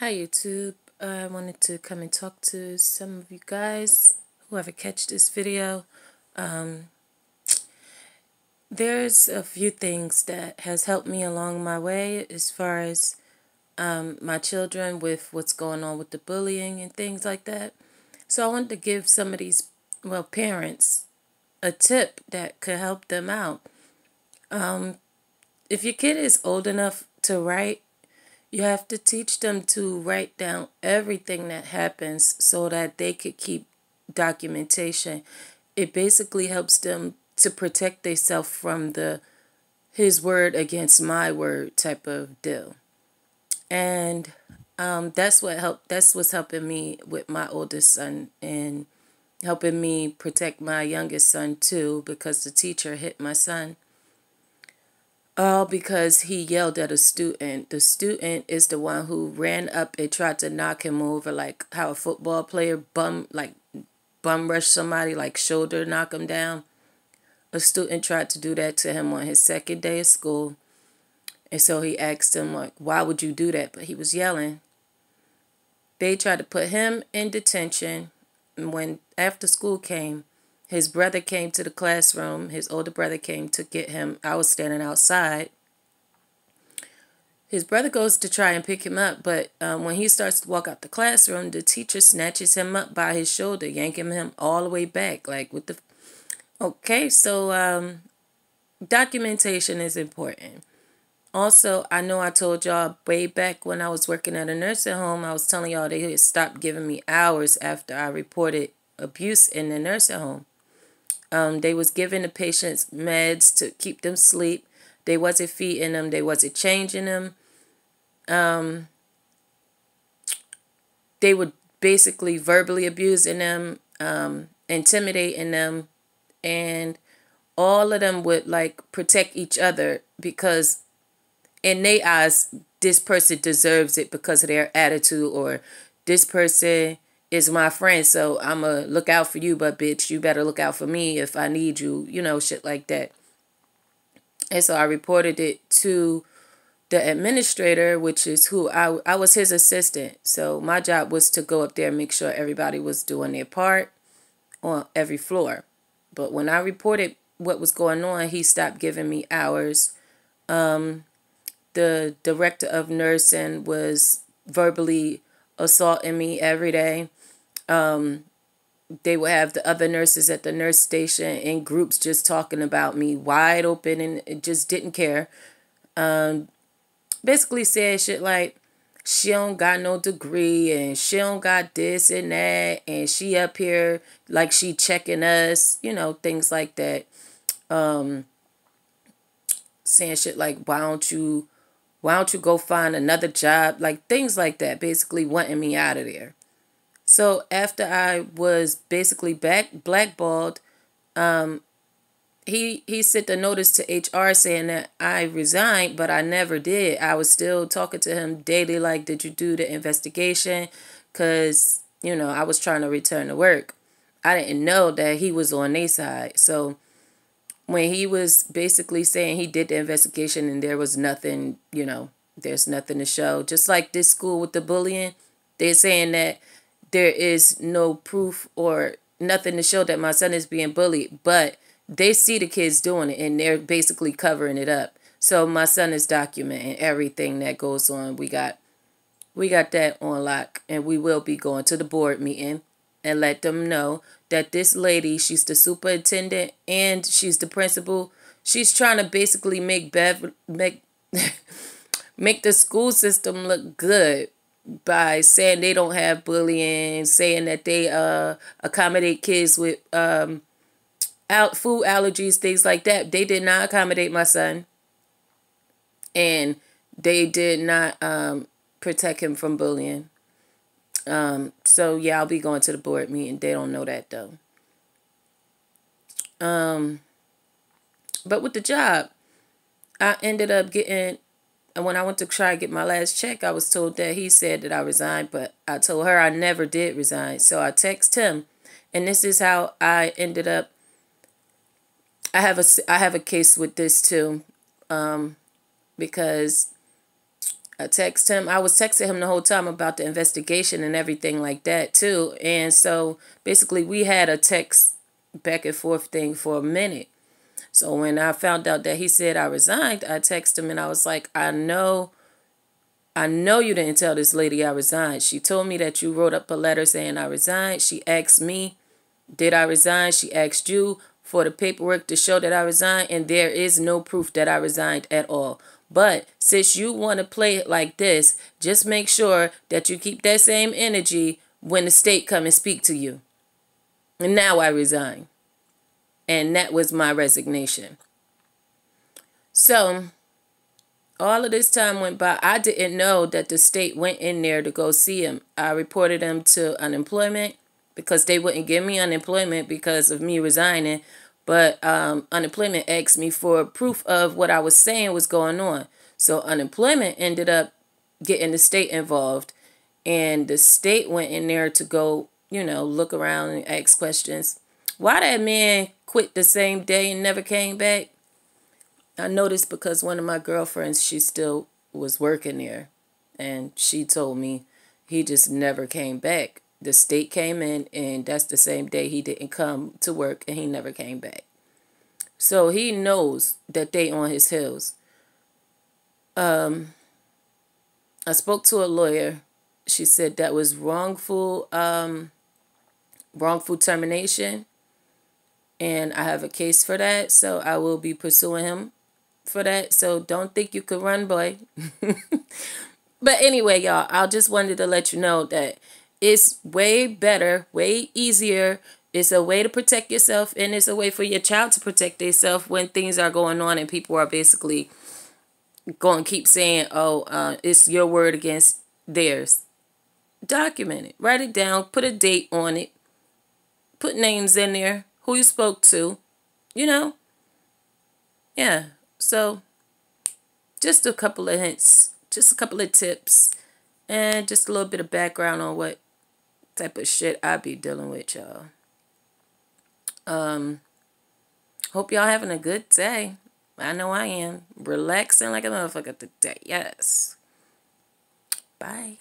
Hi YouTube. I wanted to come and talk to some of you guys, whoever catch this video. There's a few things that has helped me along my way as far as my children with what's going on with the bullying and things like that. So I wanted to give some of these, parents a tip that could help them out. If your kid is old enough to write, you have to teach them to write down everything that happens so that they could keep documentation. It basically helps them to protect themselves from the his word against my word type of deal. And that's what's helping me with my oldest son and helping me protect my youngest son too, because the teacher hit my son. All because he yelled at a student. The student is the one who ran up and tried to knock him over, like how a football player bum rush somebody, like shoulder knock him down. A student tried to do that to him on his second day of school. And so he asked him, like, why would you do that? But he was yelling. They tried to put him in detention. And when after school came, his brother came to the classroom. His older brother came to get him. I was standing outside. His brother goes to try and pick him up, but when he starts to walk out the classroom, the teacher snatches him up by his shoulder, yanking him all the way back. Like, with the... Okay, so documentation is important. Also, I know I told y'all way back when I was working at a nursing home, I was telling y'all they had stopped giving me hours after I reported abuse in the nursing home. They was giving the patients meds to keep them asleep. They wasn't feeding them. They wasn't changing them. They were basically verbally abusing them, intimidating them, and all of them would like protect each other because in their eyes, this person deserves it because of their attitude, or this person is my friend, so I'm going to look out for you, but bitch, you better look out for me if I need you, shit like that. And so I reported it to the administrator, which is who I was his assistant. So my job was to go up there and make sure everybody was doing their part on every floor. But when I reported what was going on, he stopped giving me hours. The director of nursing was verbally assaulting me every day. They would have the other nurses at the nurse station in groups just talking about me wide open and just didn't care. Basically said shit like, she don't got no degree and she don't got this and that and she up here like she checking us, things like that. Saying shit like, why don't you go find another job? Like things like that, basically wanting me out of there. So after I was basically blackballed, he sent a notice to HR saying that I resigned, but I never did. I was still talking to him daily, like, did you do the investigation? Because, I was trying to return to work. I didn't know that he was on their side. So when he was basically saying he did the investigation and there was nothing, there's nothing to show. Just like this school with the bullying, they're saying that there is no proof or nothing to show that my son is being bullied, but they see the kids doing it and they're basically covering it up. So my son is documenting everything that goes on. We got that on lock, and we will be going to the board meeting and let them know that this lady, she's the superintendent and she's the principal. She's trying to basically make make the school system look good by saying they don't have bullying, saying that they accommodate kids with food allergies, things like that. They did not accommodate my son, and they did not protect him from bullying. So yeah, I'll be going to the board meeting. They don't know that though. But with the job, I ended up getting, and when I went to try to get my last check, I was told that he said that I resigned, but I told her I never did resign. So I text him, and this is how I ended up. I have a case with this too, because I text him. I was texting him the whole time about the investigation and everything like that too. And so basically we had a text back and forth thing for a minute. So when I found out that he said I resigned, I texted him and I was like, I know you didn't tell this lady I resigned. She told me that you wrote up a letter saying I resigned. She asked me, did I resign? She asked you for the paperwork to show that I resigned, and there is no proof that I resigned at all. But since you want to play it like this, just make sure that you keep that same energy when the state come and speak to you. And now I resign. And that was my resignation. So all of this time went by. I didn't know that the state went in there to go see him. I reported him to unemployment because they wouldn't give me unemployment because of me resigning. But unemployment asked me for proof of what I was saying was going on. So unemployment ended up getting the state involved. And the state went in there to go, look around and ask questions. Why that man quit the same day and never came back? I noticed because one of my girlfriends, she still was working there. And she told me he just never came back. The state came in, and that's the same day he didn't come to work, and he never came back. So he knows that they on his heels. I spoke to a lawyer. She said that was wrongful termination, and I have a case for that, so I will be pursuing him for that. So don't think you could run, boy. But anyway, y'all, I just wanted to let you know that it's way better, way easier. It's a way to protect yourself, and it's a way for your child to protect themselves when things are going on and people are basically going to keep saying, it's your word against theirs. Document it. Write it down. Put a date on it. Put names in there. Who you spoke to. Yeah. So, just a couple of hints. Just a couple of tips. And just a little bit of background on what type of shit I be dealing with, y'all. Hope y'all having a good day. I know I am. Relaxing like a motherfucker today. Yes. Bye.